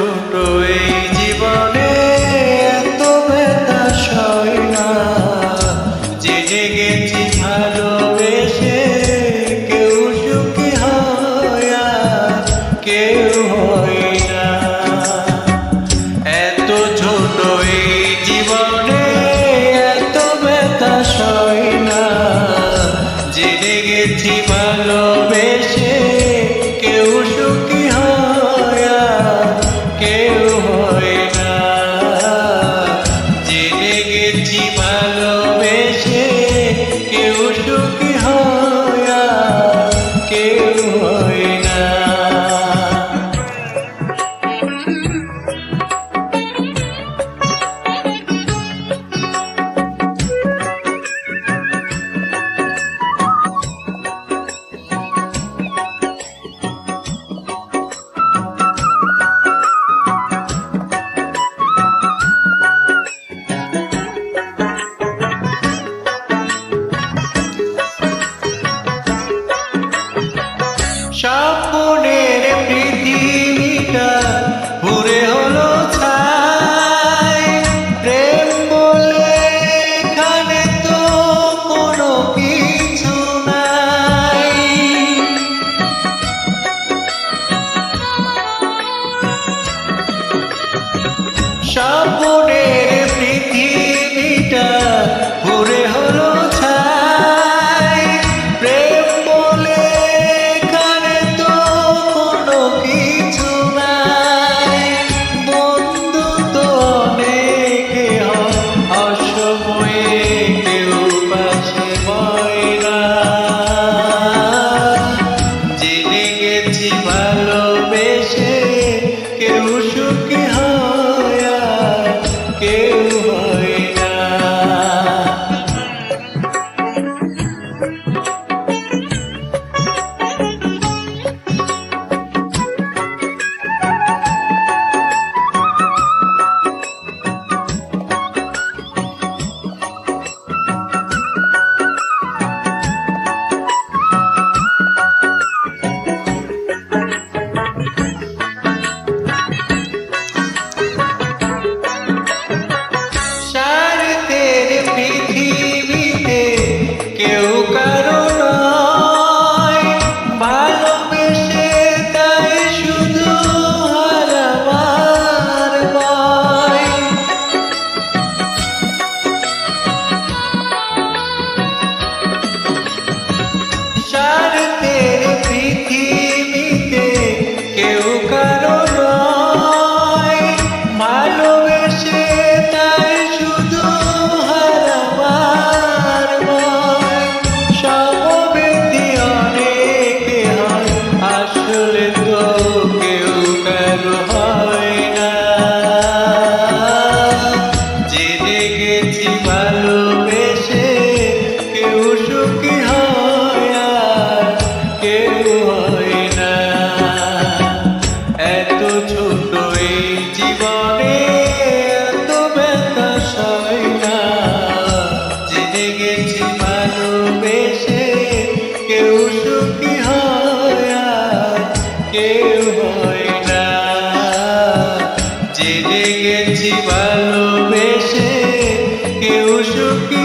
ছোট এই জীবনে এত ব্যথা সয় না, জেনে গেছি ভালোবেসে কেউ সুখী হয় আর কেউ হয় না। এত ছোট এই জীবনে এত ব্যথা সয় না, জেনে গেছি ভালোবেসে কেউ সুখী হয় আর কেউ হয় না। জেনে গেছি ভালোবেসে কেউ সুখী হয় আর কেউ হয় না। স্বপ্নের পৃথিবীটা ঘুরে হলো ছাই, প্রেম বলে এখানে তো কোনো কিছু নাই। স্বপ্নের পৃথিবীটা ঘুরে হলো ছাই, প্রেম বলে এখানে তো কোনো কিছু নাই। বন্ধু তো অনেকে হয়, অসময়ে কেউ পাশে হয় না। জেনে গেছি ভালোবেসে কেউ সুখী হয় আর কেউ হয় না। পৃথিবীতে কেউ কারো নয়, ভালোবেসে তাই শুধু হারাবার ভয়। স্বার্থের পৃথিবীতে কেউ কারো নয়, ভালোবেসে তাই শুধু আসলে তো কেউ কারো হয় না। জেনে গেছি ভালোবেসে কেউ সুখী হয় আর কেউ হয় না। এত ছোট এই জীবনে এত ব্যথা সয় না, জেনে গেছি ভালোবেসে কেউ সুখী হয় আর কেউ হয় না। জেনে গেছি ভালোবেসে কেউ সুখী